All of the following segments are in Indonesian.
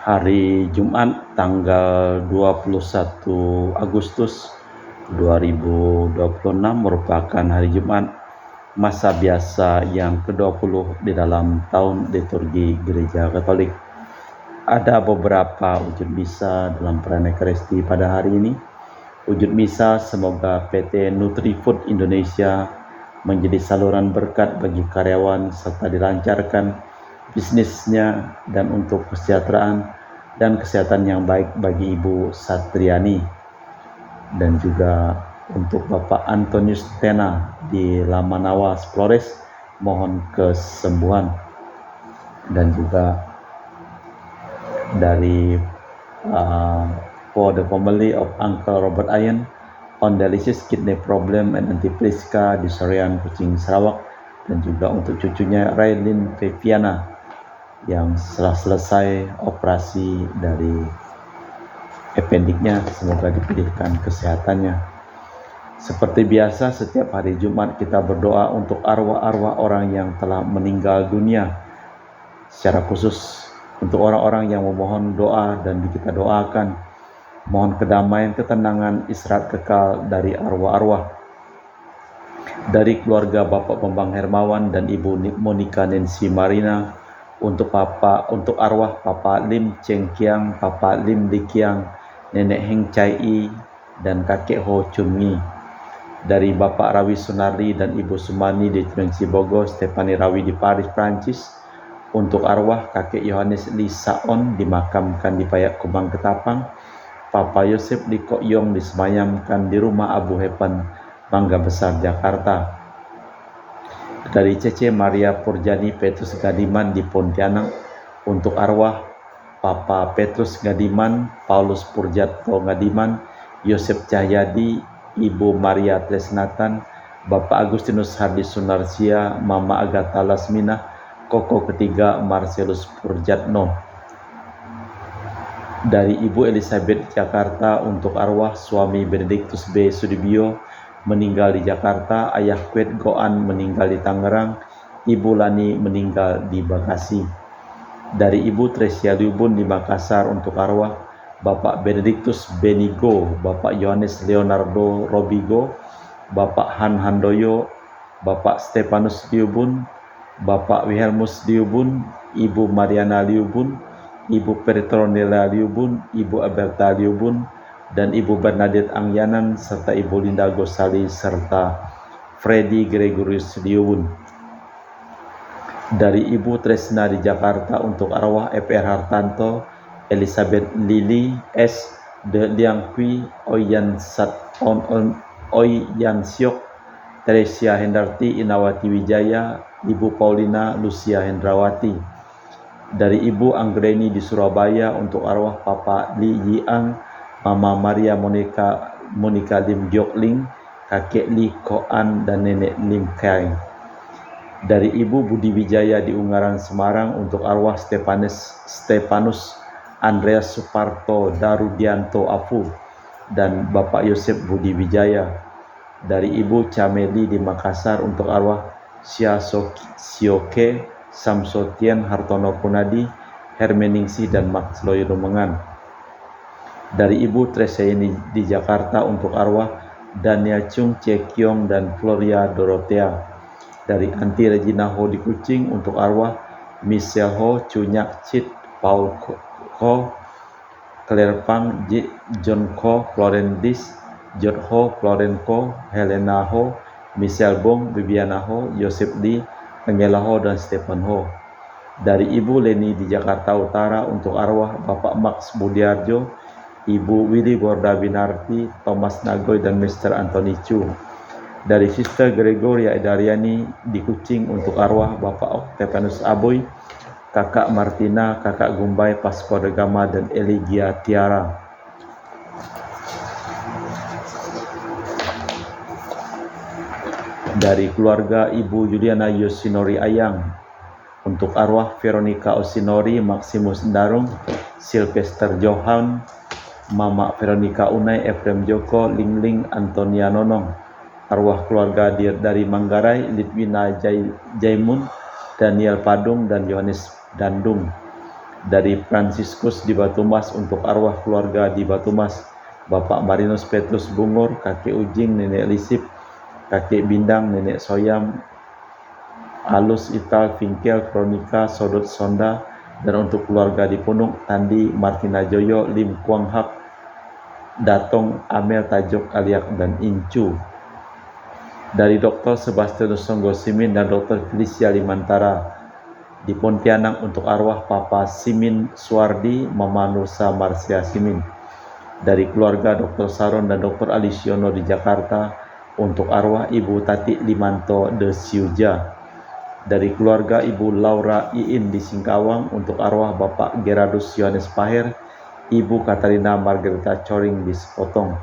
Hari Jumat tanggal 21 Agustus 2026 merupakan hari Jumat masa biasa yang ke-20 di dalam tahun liturgi Gereja Katolik. Ada beberapa wujud misa dalam perayaan Ekaristi pada hari ini. Wujud misa semoga PT Nutrifood Indonesia menjadi saluran berkat bagi karyawan serta dilancarkan bisnisnya dan untuk kesejahteraan dan kesehatan yang baik bagi Ibu Satriani, dan juga untuk Bapak Antonius Tena di Lamanawa, Flores, mohon kesembuhan. Dan juga dari for the family of Uncle Robert Ayen on dialysis kidney problem and antipliska di Soreang, Kucing, Sarawak, dan juga untuk cucunya Raylin Feviana yang setelah selesai operasi dari appendiknya, semoga dipulihkan kesehatannya. Seperti biasa, setiap hari Jumat kita berdoa untuk arwah-arwah orang yang telah meninggal dunia, secara khusus untuk orang-orang yang memohon doa dan kita doakan, mohon kedamaian, ketenangan, istirahat kekal dari arwah-arwah. Dari keluarga Bapak Bambang Hermawan dan Ibu Monica Nancy Marina, untuk arwah Papa Lim Cheng Kiang, Papa Lim Li Kiang, Nenek Heng Chai I, dan Kakek Ho Chun Ngi. Dari Bapak Rawi Sunardi dan Ibu Sumani di Cilengsi Bogor, Stefani Rawi di Paris, Prancis, untuk arwah Kakek Yohanes Li Saon dimakamkan di Payak Kubang, Ketapang, Papa Yosef Li Kok Yong disemayamkan di rumah Abu Hepan, Mangga Besar, Jakarta. Dari Cece Maria Purjani Petrus Gadiman di Pontianak, untuk arwah Papa Petrus Gadiman, Paulus Purjato Gadiman, Yosef Cahyadi, Ibu Maria Tresnatan, Bapak Agustinus Hardi Sunarsia, Mama Agatha Lasmina, Koko ketiga Marcelus Purjatno. Dari Ibu Elizabeth Jakarta, untuk arwah suami Benedictus B. Sudibyo meninggal di Jakarta, Ayah Kwet Goan meninggal di Tangerang, Ibu Lani meninggal di Bekasi. Dari Ibu Tresia Liubun di Makassar, untuk arwah Bapak Benedictus Benigo, Bapak Yohanes Leonardo Robigo, Bapak Han Handoyo, Bapak Stefanus Liubun, Bapak Wilhelmus Liubun, Ibu Mariana Liubun, Ibu Petronella Liubun, Ibu Alberta Liubun, dan Ibu Bernadette Angyanan, serta Ibu Linda Gosali, serta Freddy Gregorius Liubun. Dari Ibu Tresna di Jakarta, untuk arwah FR Hartanto, Elizabeth Lili S. De Liang Kui, Oyan Siok, Teresia Hendarti, Inawati Wijaya, Ibu Paulina Lucia Hendrawati. Dari Ibu Anggreni di Surabaya, untuk arwah Papa Li Yiang, Mama Maria Monica Lim Giok Ling, Kakek Li Koan, dan Nenek Lim Kai. Dari Ibu Budi Wijaya di Ungaran, Semarang, untuk arwah Stefanus Andreas Suparto Darudianto Afu dan Bapak Yosef Budi Wijaya. Dari Ibu Cameli di Makassar, untuk arwah Sia Sioke Samsotien Hartono Kunadi, Hermeningsih, dan Max Loy Rumengan. Dari Ibu Treseni di Jakarta, untuk arwah Dania Chung Cekyong dan Floria Dorothea. Dari Anti Regina Ho di Kucing, untuk arwah Michelle Ho, Cunyak Cit, Paul Ho, Claire Pang, John Ko, Florendis, Jod Ho, Floren Ko, Helena Ho, Michelle Bong, Bibiana Ho, Joseph Lee, Angela Ho, dan Stephen Ho. Dari Ibu Leni di Jakarta Utara, untuk arwah Bapak Max Budiarjo, Ibu Willy Borda Binarti, Thomas Nagoy, dan Mr. Anthony Chu. Dari Sister Gregoria Edariani di Kucing, untuk arwah Bapak Octavianus Aboy, Kakak Martina, Kakak Gumbay, Pasco Degama, dan Eligia Tiara. Dari keluarga Ibu Juliana Yosinori Ayang, untuk arwah Veronica Osinori, Maximus Darung, Sylvester Johan, Mama Veronica Unai, Efrem Joko, Lingling, Antonia Nonong. Arwah keluarga dari Manggarai, Litwina Jaimun, Daniel Padung, dan Yohanes Dandung. Dari Fransiskus di Batumas untuk arwah keluarga di Batumas, Bapak Marinus Petrus Bungur, Kakek Ujing, Nenek Lisip, Kakek Bindang, Nenek Soyam, Alus Ital, Vingkel, Kronika, Sodot Sonda, dan untuk keluarga di Punung, Tandi, Martina Joyo, Lim Kuang Hak, Datong, Amel Tajok, Aliak, dan Incu. Dari Dr. Sebastianus Songgo Simin dan Dr. Felicia Limantara di Pontianak untuk arwah Papa Simin Suwardi, Mama Nusa Marsia Simin. Dari keluarga Dr. Saron dan Dr. Alisiono di Jakarta untuk arwah Ibu Tati Limanto de Siuja. Dari keluarga Ibu Laura Iin di Singkawang untuk arwah Bapak Gerardus Yohanes Paher, Ibu Katarina Margareta Coring di Sepotong.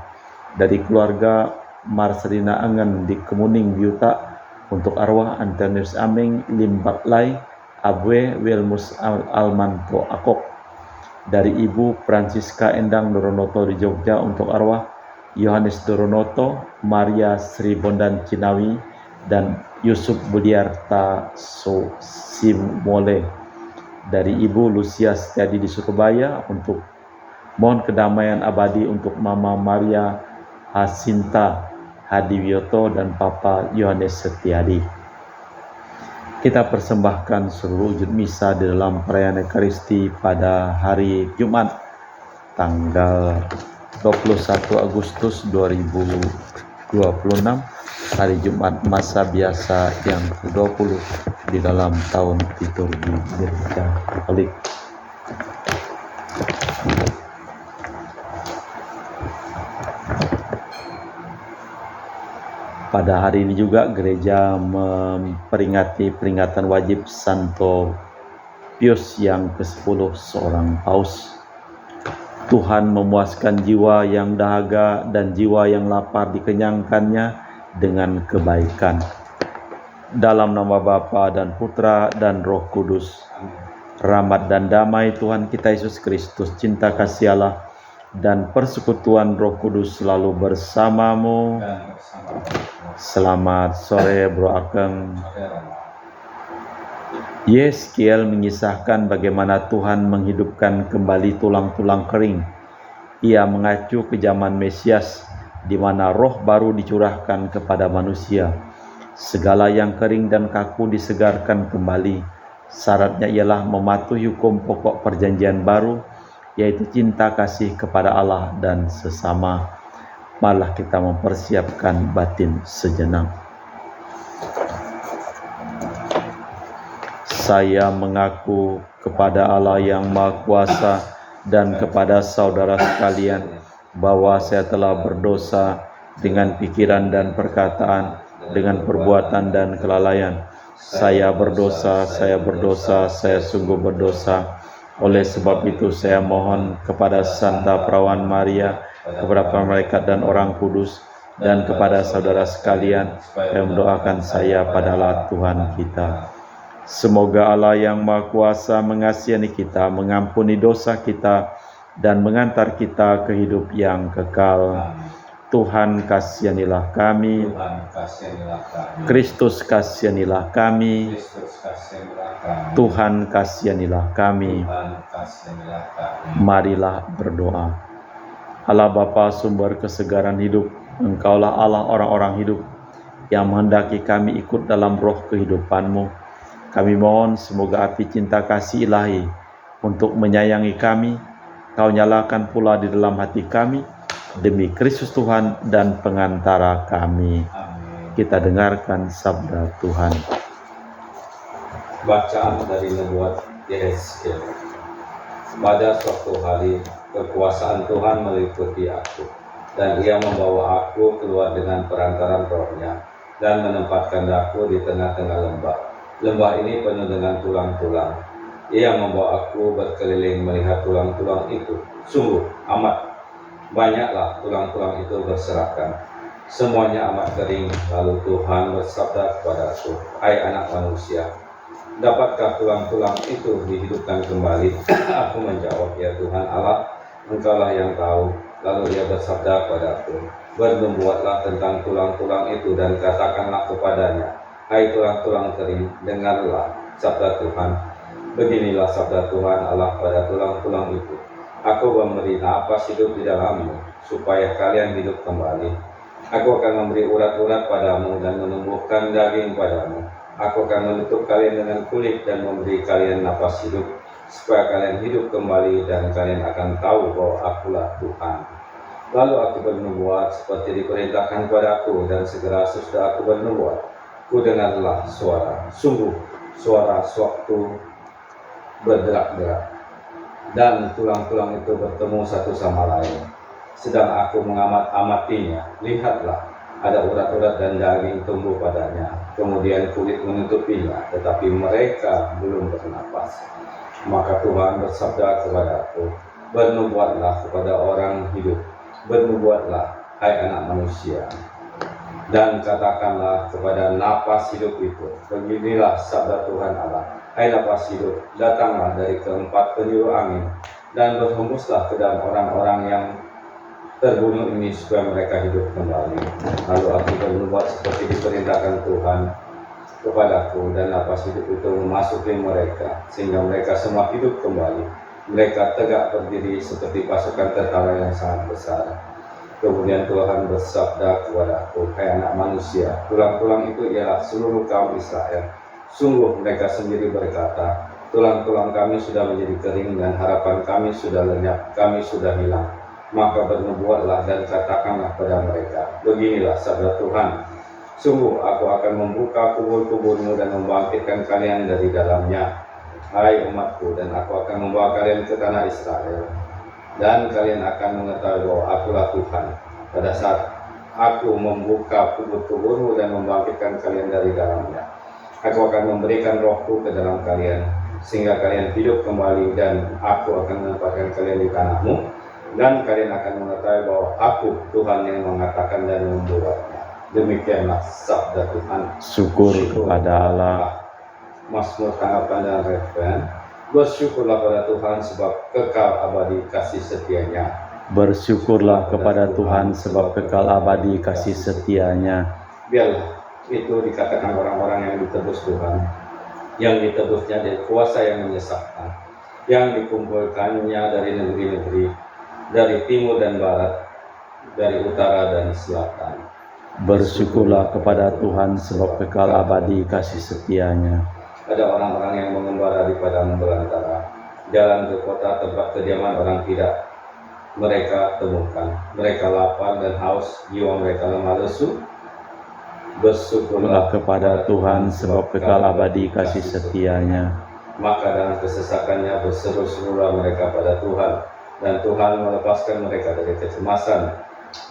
Dari keluarga Marcelina Angen di Kemuning Biuta untuk arwah Antonius Ameng Limbak Lai, Abwe Wilmus Almanto Akok. Dari Ibu Francisca Endang Doronoto di Jogja untuk arwah Yohanes Doronoto, Maria Sri Bondan Cinawi, dan Yusuf Budiarta Simole. Dari Ibu Lucia Setiadi di Surabaya untuk mohon kedamaian abadi untuk Mama Maria Hasinta Hadiwioto dan Papa Yohanes Setiadi. Kita persembahkan seluruh wujud misa di dalam perayaan Ekaristi pada hari Jumat tanggal 21 Agustus 2026, hari Jumat masa biasa yang ke-20 di dalam tahun liturgi Gereja Katolik. Pada hari ini juga gereja memperingati peringatan wajib Santo Pius yang ke-10, seorang paus. Tuhan memuaskan jiwa yang dahaga dan jiwa yang lapar dikenyangkannya dengan kebaikan. Dalam nama Bapa dan Putra dan Roh Kudus. Rahmat dan damai Tuhan kita Yesus Kristus, cinta kasih Allah, dan persekutuan Roh Kudus selalu bersamamu. Selamat sore Bro Akeng. Yeskiel mengisahkan bagaimana Tuhan menghidupkan kembali tulang-tulang kering. Ia mengacu ke zaman Mesias, di mana roh baru dicurahkan kepada manusia. Segala yang kering dan kaku disegarkan kembali. Syaratnya ialah mematuhi hukum pokok perjanjian baru, yaitu cinta kasih kepada Allah dan sesama. Malah kita mempersiapkan batin sejenak. Saya mengaku kepada Allah yang Maha Kuasa dan kepada saudara sekalian bahwa saya telah berdosa dengan pikiran dan perkataan, dengan perbuatan dan kelalaian. Saya berdosa, saya sungguh berdosa. Oleh sebab itu saya mohon kepada Santa Perawan Maria, kepada para malaikat dan orang kudus, dan kepada saudara sekalian yang mendoakan saya pada Allah Tuhan kita. Semoga Allah yang Maha Kuasa mengasihi kita, mengampuni dosa kita, dan mengantar kita ke hidup yang kekal. Tuhan kasihanilah kami. Kristus kasihanilah kami. Tuhan kasihanilah kami. Marilah berdoa. Allah Bapa sumber kesegaran hidup, Engkaulah Allah orang-orang hidup yang menghendaki kami ikut dalam roh kehidupan-Mu. Kami mohon semoga api cinta kasih ilahi untuk menyayangi kami, Kau nyalakan pula di dalam hati kami, demi Kristus Tuhan dan pengantara kami. Amin. Kita dengarkan sabda Tuhan. Bacaan dari Nubuat Yehezkiel. Pada suatu hari, kekuasaan Tuhan meliputi aku, dan Ia membawa aku keluar dengan perantaran rohnya, dan menempatkan aku di tengah-tengah lembah. Lembah ini penuh dengan tulang-tulang. Ia membawa aku berkeliling melihat tulang-tulang itu. Sungguh amat banyaklah tulang-tulang itu berserakan. Semuanya amat kering. Lalu Tuhan bersabda kepada aku, "Hai anak manusia, dapatkah tulang-tulang itu dihidupkan kembali?" Aku menjawab, "Ya Tuhan Allah, Engkaulah yang tahu." Lalu Ia bersabda padaku, "Bernubuatlah tentang tulang-tulang itu dan katakanlah kepadanya, Hai tulang-tulang kering, dengarlah sabda Tuhan. Beginilah sabda Tuhan Allah pada tulang-tulang itu. Aku memberi napas hidup di dalammu, supaya kalian hidup kembali. Aku akan memberi urat-urat padamu dan menumbuhkan daging padamu. Aku akan menutup kalian dengan kulit dan memberi kalian napas hidup, supaya kalian hidup kembali dan kalian akan tahu bahwa akulah Tuhan. Lalu aku bernubuat seperti diperintahkan padaku, dan segera sesudah aku bernubuat, ku dengarlah suara, sungguh suara sewaktu berderak-derak, dan tulang-tulang itu bertemu satu sama lain. Sedang aku mengamat-amatinya, lihatlah, ada urat-urat dan daging tumbuh padanya, kemudian kulit menutupinya, tetapi mereka belum bernapas. Maka Tuhan bersabda kepadaku, bernubuatlah kepada orang hidup, bernubuatlah, hai anak manusia, dan katakanlah kepada napas hidup itu, beginilah sabda Tuhan Allah, hai napas hidup, datanglah dari keempat penjuru angin, dan berhembuslah ke dalam orang-orang yang terbunuh ini, supaya mereka hidup kembali. Lalu aku bernubuat seperti diperintahkan Tuhan kepadaku, dan napas hidup itu memasuki mereka, sehingga mereka semua hidup kembali. Mereka tegak berdiri seperti pasukan tentara yang sangat besar. Kemudian Tuhan bersabda kepadaku, hai anak manusia, tulang-tulang itu ialah seluruh kaum Israel. Sungguh mereka sendiri berkata, tulang-tulang kami sudah menjadi kering, dan harapan kami sudah lenyap, kami sudah hilang. Maka bernubuatlah dan katakanlah pada mereka, beginilah sabda Tuhan, sungguh aku akan membuka kubur-kuburmu dan membangkitkan kalian dari dalamnya, hai umatku, dan aku akan membawa kalian ke tanah Israel. Dan kalian akan mengetahui bahwa akulah Tuhan, pada saat aku membuka kubur-kuburmu dan membangkitkan kalian dari dalamnya. Aku akan memberikan rohku ke dalam kalian, sehingga kalian hidup kembali, dan aku akan menempatkan kalian di tanahmu, dan kalian akan mengetahui bahwa aku Tuhan yang mengatakan dan membuatnya. Demikianlah sabda Tuhan. Syukur kepada Allah. Mazmur tanggapan dan referen. Bersyukurlah pada Tuhan sebab kekal abadi kasih setianya. Bersyukurlah kepada Tuhan sebab kekal abadi kasih setianya. Biarlah itu dikatakan orang-orang yang ditebus Tuhan, yang ditebusnya dari kuasa yang menyesatkan, yang dikumpulkannya dari negeri-negeri, dari timur dan barat, dari utara dan selatan. Bersyukurlah kepada Tuhan sebab kekal abadi kasih setianya. Ada orang-orang yang mengembara di padang belantara, jalan ke kota tempat kediaman orang tidak mereka temukan. Mereka lapar dan haus, jiwa mereka lemah lesu. Bersyukurlah kepada Tuhan sebab kekal abadi kasih setianya. Maka dalam kesesakannya berseru-serulah mereka pada Tuhan, dan Tuhan melepaskan mereka dari kecemasan.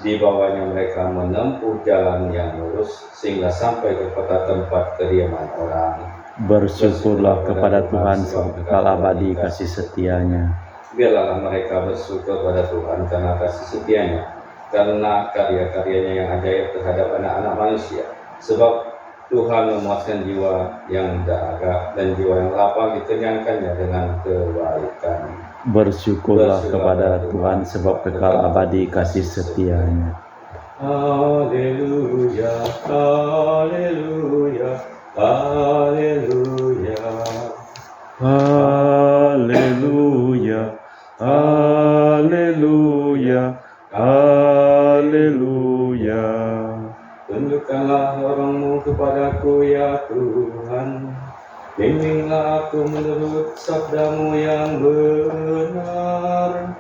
Di bawahnya mereka menempuh jalan yang lurus, sehingga sampai ke kota tempat kediaman orang. Bersyukurlah kepada Tuhan sebab kekal abadi kasih setianya. Biarlah mereka bersyukur pada Tuhan karena kasih setianya, karena karya-karyanya yang ajaib terhadap anak-anak manusia. Sebab Tuhan memuaskan jiwa yang dahaga, dan jiwa yang lapar dikenyangkannya dengan kebaikan. Bersyukurlah kepada Tuhan sebab kekal abadi kasih setianya. Haleluya, haleluya, haleluya. Haleluya, haleluya, haleluya. Tunjukkanlah orang-Mu kepadaku ya Tuhan, bimbinglah aku menurut sabda-Mu yang benar.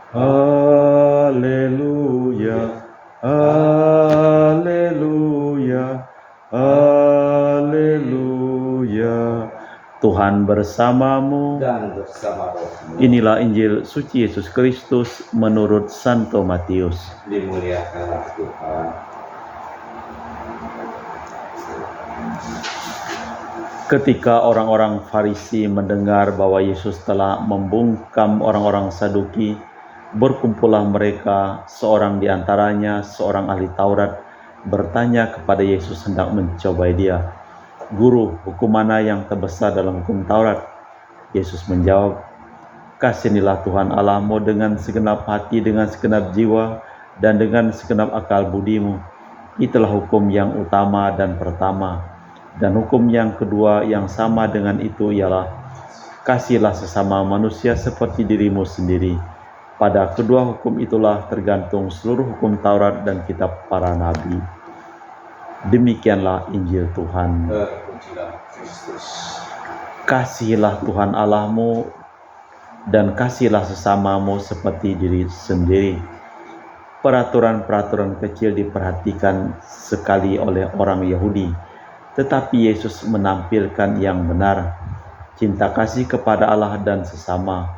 Haleluya, haleluya, haleluya. Tuhan bersamamu Dan bersama rohmu. Inilah Injil suci Yesus Kristus menurut Santo Matius. Dimuliakanlah Tuhan. Ketika orang-orang Farisi mendengar bahwa Yesus telah membungkam orang-orang Saduki, berkumpullah mereka, seorang di antaranya, seorang ahli Taurat, bertanya kepada Yesus hendak mencobai dia, "Guru, hukum mana yang terbesar dalam hukum Taurat?" Yesus menjawab, "Kasihanilah Tuhan Allahmu dengan segenap hati, dengan segenap jiwa, dan dengan segenap akal budimu. Itulah hukum yang utama dan pertama. Dan hukum yang kedua yang sama dengan itu ialah, Kasihilah sesama manusia seperti dirimu sendiri. Pada kedua hukum itulah tergantung seluruh hukum Taurat dan kitab para nabi. Demikianlah Injil Tuhan. Terpujilah Kristus. Kasihilah Tuhan Allahmu dan kasihilah sesamamu seperti diri sendiri. Peraturan-peraturan kecil diperhatikan sekali oleh orang Yahudi, tetapi Yesus menampilkan yang benar, cinta kasih kepada Allah dan sesama.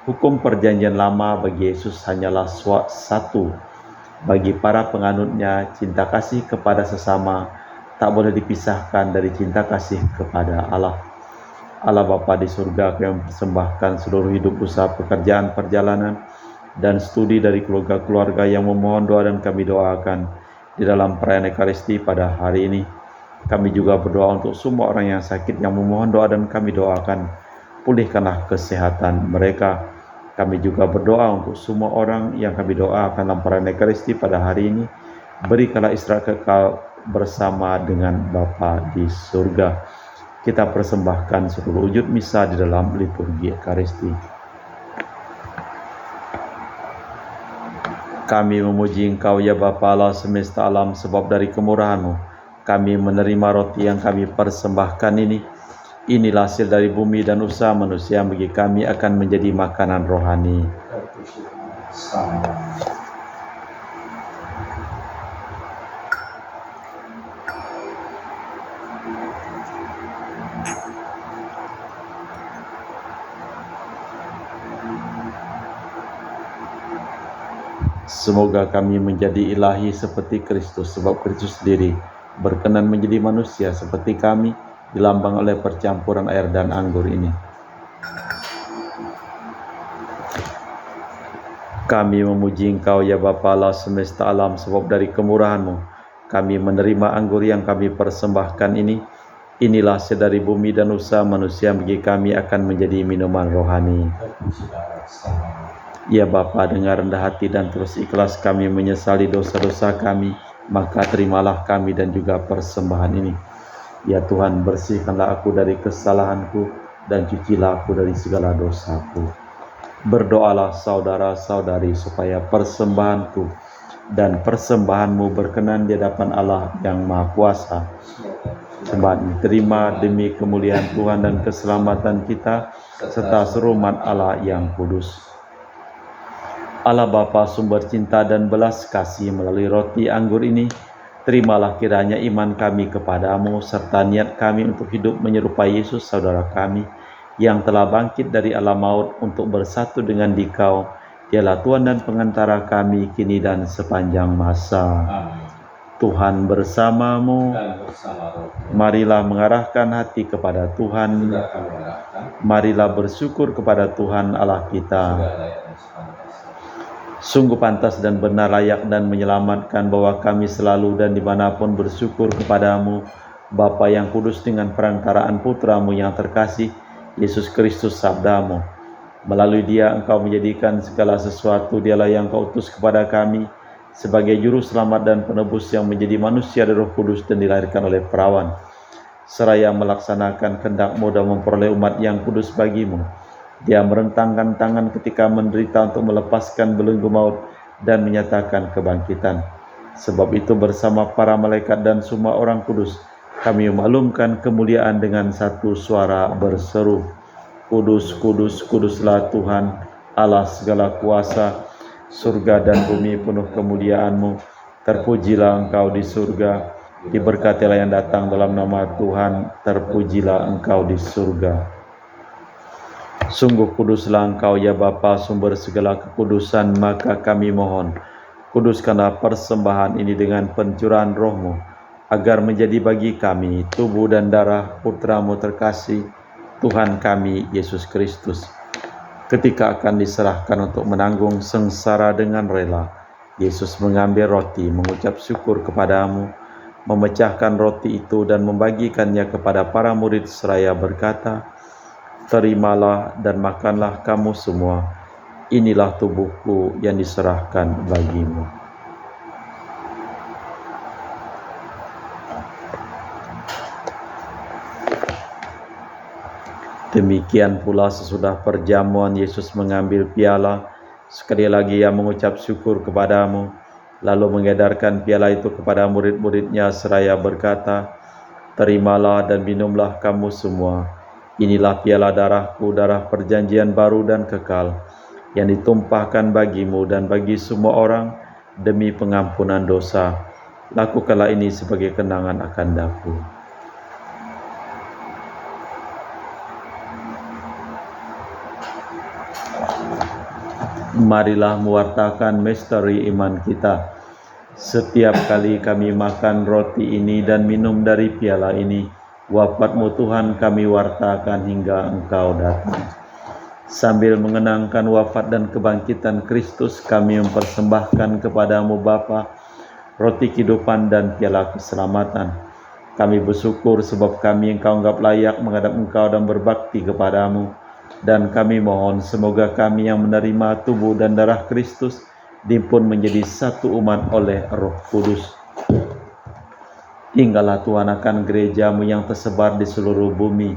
Hukum perjanjian lama bagi Yesus hanyalah satu. Bagi para penganutnya, cinta kasih kepada sesama tak boleh dipisahkan dari cinta kasih kepada Allah. Allah Bapa di surga yang mempersembahkan seluruh hidup, usaha, pekerjaan, perjalanan, dan studi dari keluarga-keluarga yang memohon doa dan kami doakan di dalam perayaan Ekaristi pada hari ini. Kami juga berdoa untuk semua orang yang sakit yang memohon doa dan kami doakan, pulihkanlah kesehatan mereka. Kami juga berdoa untuk semua orang yang kami doakan dalam perayaan Ekaristi pada hari ini. Berikanlah istirahat kekal bersama dengan Bapa di surga. Kita persembahkan seluruh wujud misa di dalam liturgi Ekaristi. Kami memuji Engkau ya Bapa Allah semesta alam, sebab dari kemurahan-Mu kami menerima roti yang kami persembahkan ini. Inilah hasil dari bumi dan usaha manusia yang bagi kami akan menjadi makanan rohani. Semoga kami menjadi ilahi seperti Kristus, sebab Kristus sendiri berkenan menjadi manusia seperti kami, dilambang oleh percampuran air dan anggur ini. Kami memuji Engkau ya Bapa Allah semesta alam, sebab dari kemurahan-Mu kami menerima anggur yang kami persembahkan ini. Inilah hasil dari bumi dan usaha manusia yang bagi kami akan menjadi minuman rohani. Ya Bapa, dengan rendah hati dan terus ikhlas kami menyesali dosa-dosa kami, maka terimalah kami dan juga persembahan ini. Ya Tuhan, bersihkanlah aku dari kesalahanku dan cucilah aku dari segala dosaku. Berdoalah saudara-saudari supaya persembahanku dan persembahanmu berkenan di hadapan Allah yang Maha Kuasa. Sembahan diterima demi kemuliaan Tuhan dan keselamatan kita, serta seluruh umat Allah yang kudus. Allah Bapa sumber cinta dan belas kasih, melalui roti anggur ini, terimalah kiranya iman kami kepadamu, serta niat kami untuk hidup menyerupai Yesus saudara kami, yang telah bangkit dari alam maut untuk bersatu dengan Dikau. Dialah Tuhan dan pengantara kami, kini dan sepanjang masa. Amin. Tuhan bersamamu. Dan bersama rohmu. Marilah mengarahkan hati kepada Tuhan. Sudah kami arahkan. Marilah bersyukur kepada Tuhan Allah kita. Sudah layak dan sepantas. Sungguh pantas dan benar, layak dan menyelamatkan bahwa kami selalu dan dimanapun bersyukur kepadamu, Bapa yang kudus, dengan perantaraan Putramu yang terkasih, Yesus Kristus sabdamu. Melalui Dia Engkau menjadikan segala sesuatu. Dialah yang Kau utus kepada kami sebagai juru selamat dan penebus yang menjadi manusia dari Roh Kudus dan dilahirkan oleh perawan, seraya melaksanakan kehendak-Mu dan memperoleh umat yang kudus bagimu. Dia merentangkan tangan ketika menderita untuk melepaskan belenggu maut dan menyatakan kebangkitan. Sebab itu bersama para malaikat dan semua orang kudus, kami memaklumkan kemuliaan dengan satu suara berseru, Kudus, kudus, kuduslah Tuhan, Allah segala kuasa, surga dan bumi penuh kemuliaan-Mu. Terpujilah Engkau di surga, diberkatilah yang datang dalam nama Tuhan, terpujilah Engkau di surga. Sungguh kuduslah Engkau ya Bapa, sumber segala kekudusan, maka kami mohon, kuduskanlah persembahan ini dengan pencurahan Roh-Mu, agar menjadi bagi kami tubuh dan darah Putra-Mu terkasih, Tuhan kami Yesus Kristus. Ketika akan diserahkan untuk menanggung sengsara dengan rela, Yesus mengambil roti, mengucap syukur kepadamu, memecahkan roti itu dan membagikannya kepada para murid seraya berkata, terimalah dan makanlah kamu semua, inilah tubuhku yang diserahkan bagimu. Demikian pula sesudah perjamuan Yesus mengambil piala, sekali lagi ia mengucap syukur kepadamu, lalu mengedarkan piala itu kepada murid-muridnya seraya berkata, "Terimalah dan minumlah kamu semua. Inilah piala darahku, darah perjanjian baru dan kekal, yang ditumpahkan bagimu dan bagi semua orang demi pengampunan dosa. Lakukanlah ini sebagai kenangan akan daku." Marilah mewartakan misteri iman kita. Setiap kali kami makan roti ini dan minum dari piala ini, wafat-Mu Tuhan kami wartakan hingga Engkau datang. Sambil mengenangkan wafat dan kebangkitan Kristus, kami mempersembahkan kepadamu Bapa, roti kehidupan dan piala keselamatan. Kami bersyukur sebab kami Engkau anggap layak menghadap Engkau dan berbakti kepadamu. Dan kami mohon semoga kami yang menerima tubuh dan darah Kristus dihimpun menjadi satu umat oleh Roh Kudus. Tinggallah Tuhan akan gereja-Mu yang tersebar di seluruh bumi,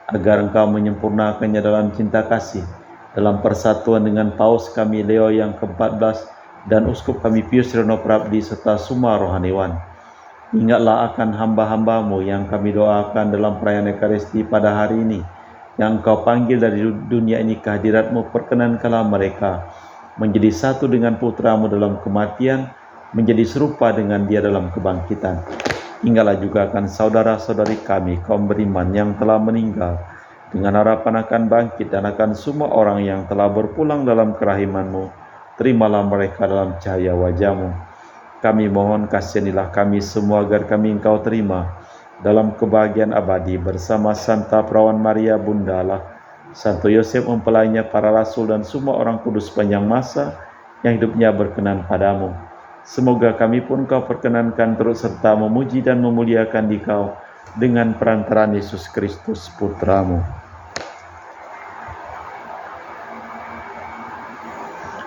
agar Engkau menyempurnakannya dalam cinta kasih, dalam persatuan dengan Paus kami Leo yang ke-14 dan Uskup kami Pius Reno Prabdi serta semua rohaniwan. Ingatlah akan hamba-hamba-Mu yang kami doakan dalam perayaan Ekaristi pada hari ini, yang Engkau panggil dari dunia ini ke hadirat-Mu. Perkenankanlah mereka menjadi satu dengan Putra-Mu dalam kematian, menjadi serupa dengan Dia dalam kebangkitan. Ingatlah juga akan saudara-saudari kami, kaum beriman yang telah meninggal, dengan harapan akan bangkit, dan akan semua orang yang telah berpulang dalam kerahiman-Mu. Terimalah mereka dalam cahaya wajah-Mu. Kami mohon kasihanilah kami semua agar kami Engkau terima dalam kebahagiaan abadi bersama Santa Perawan Maria Bunda Allah, Santo Yosef mempelainya, para rasul dan semua orang kudus sepanjang masa yang hidupnya berkenan padamu. Semoga kami pun Kau perkenankan turut serta memuji dan memuliakan Dikau dengan perantaraan Yesus Kristus Putra-Mu.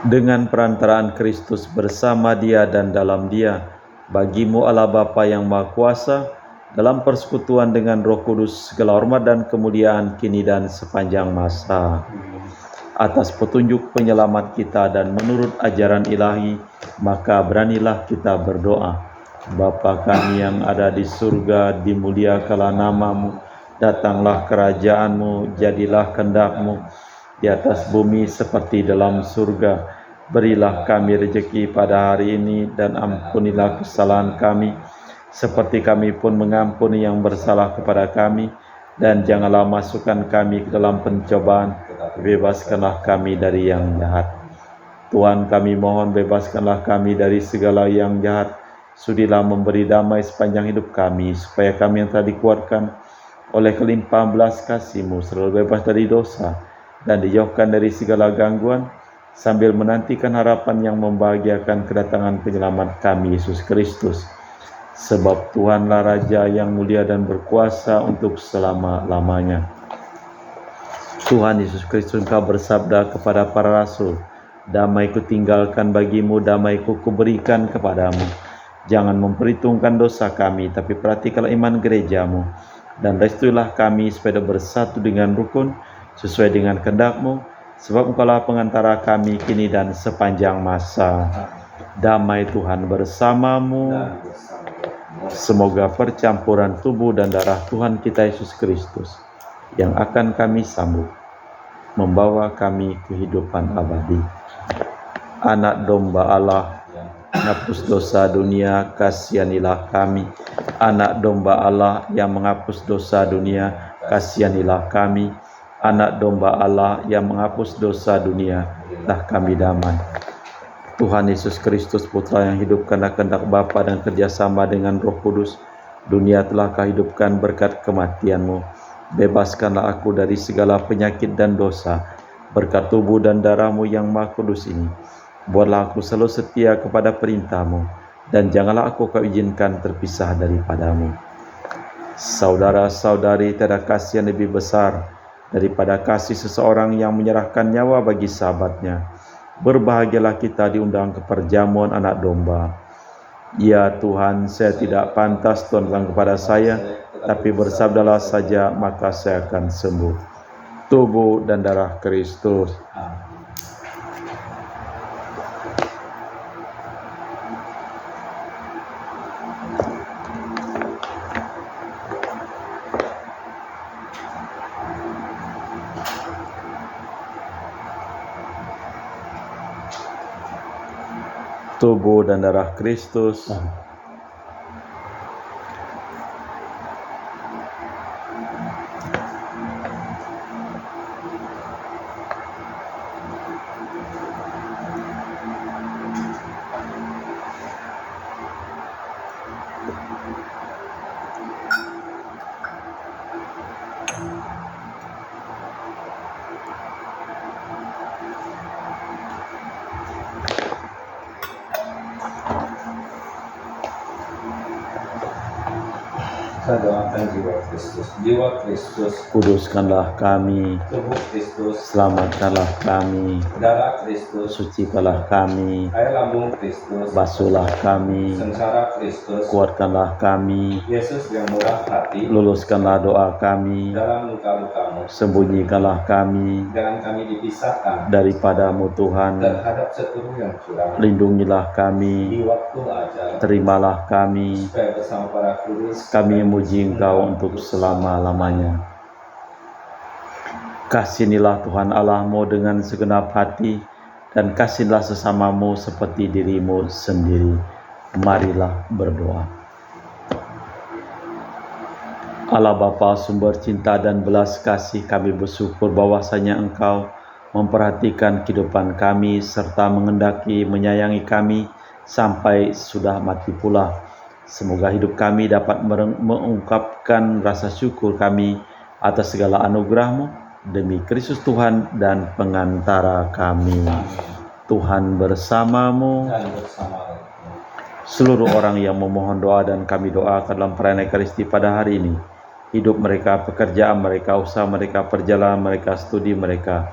Dengan perantaraan Kristus, bersama Dia dan dalam Dia, bagi-Mu Allah Bapa yang Maha Kuasa, dalam persekutuan dengan Roh Kudus, segala hormat dan kemuliaan kini dan sepanjang masa. Atas petunjuk penyelamat kita dan menurut ajaran ilahi, maka beranilah kita berdoa. Bapa kami yang ada di surga, dimuliakanlah nama-Mu, datanglah kerajaan-Mu, jadilah kehendak-Mu di atas bumi seperti dalam surga. Berilah kami rezeki pada hari ini, dan ampunilah kesalahan kami, seperti kami pun mengampuni yang bersalah kepada kami, dan janganlah masukkan kami ke dalam pencobaan, bebaskanlah kami dari yang jahat. Tuhan, kami mohon bebaskanlah kami dari segala yang jahat. Sudilah memberi damai sepanjang hidup kami, supaya kami yang telah dikuatkan oleh kelimpahan belas kasih-Mu selalu bebas dari dosa dan dijauhkan dari segala gangguan, sambil menantikan harapan yang membahagiakan kedatangan penyelamat kami, Yesus Kristus. Sebab Tuhanlah Raja yang mulia dan berkuasa untuk selama-lamanya. Tuhan Yesus Kristus, Engkau bersabda kepada para rasul, "Damai-Ku tinggalkan bagimu, damai-Ku kuberikan kepadamu. Jangan memperhitungkan dosa kami, tapi perhatikanlah iman gereja-Mu, dan restuilah kami supaya bersatu dengan rukun, sesuai dengan kehendak-Mu, sebab Engkaulah pengantara kami kini dan sepanjang masa." Damai Tuhan bersamamu. Semoga percampuran tubuh dan darah Tuhan kita Yesus Kristus yang akan kami sambut membawa kami kehidupan abadi. Anak domba Allah, menghapus dosa dunia, kasihanilah kami. Anak domba Allah yang menghapus dosa dunia, kasihanilah kami. Anak domba Allah yang menghapus dosa dunia, lah kami damai. Tuhan Yesus Kristus, Putra yang hidupkanlah kehendak Bapa dan kerjasama dengan Roh Kudus, dunia telah Kau hidupkan berkat kematian-Mu. Bebaskanlah aku dari segala penyakit dan dosa, berkat tubuh dan darah-Mu yang Maha Kudus ini. Buatlah aku selalu setia kepada perintah-Mu, dan janganlah aku Kau izinkan terpisah daripada-Mu. Saudara-saudari, tiada kasih yang lebih besar daripada kasih seseorang yang menyerahkan nyawa bagi sahabatnya. Berbahagialah kita diundang ke perjamuan anak domba. Ya Tuhan, saya tidak pantas Tuhan datang kepada saya, tapi bersabdalah saja maka saya akan sembuh. tubuh dan darah Kristus. Amin. Tubuh dan darah Kristus. Kita doakan jiwa Kristus. Jiwa Kristus, Kuduskanlah kami, tubuh Kristus, selamatkanlah kami, darah Kristus, sucikanlah kami, air lambung Kristus, basuhlah kami, sengsara Kristus, kuatkanlah kami, Yesus yang murah hati, luluskanlah doa kami, dalam luka-lukamu, sembunyikanlah kami jangan kami dipisahkan daripadamu Tuhan, terhadap seteru yang curang. lindungilah kami, Di waktu ajal, terimalah kami, supaya bersama para kudus kami memuji Engkau untuk selama-lamanya. Kasihanilah Tuhan Allahmu dengan segenap hati, dan kasihilah sesamamu seperti dirimu sendiri. Marilah berdoa. Allah Bapa, sumber cinta dan belas kasih, kami bersyukur bahwasanya Engkau memperhatikan kehidupan kami serta mengendaki menyayangi kami sampai sudah mati pula. Semoga hidup kami dapat mengungkapkan rasa syukur kami atas segala anugerah-Mu demi Kristus Tuhan dan pengantara kami. Tuhan bersamamu. dan bersama Seluruh orang yang memohon doa dan kami doakan dalam perayaan Ekaristi pada hari ini, hidup mereka, pekerjaan mereka, usaha mereka, perjalanan mereka, studi mereka,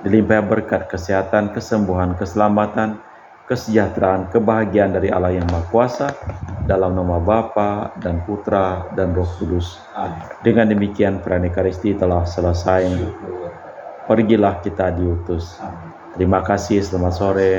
dilimpahi berkat, kesehatan, kesembuhan, keselamatan, kesejahteraan, kebahagiaan dari Allah yang Maha Kuasa, dalam nama Bapa dan Putra dan Roh Kudus. Amin. Dengan demikian perayaan Ekaristi telah selesai. Syukur. Pergilah kita diutus. Amin. Terima kasih, selamat sore.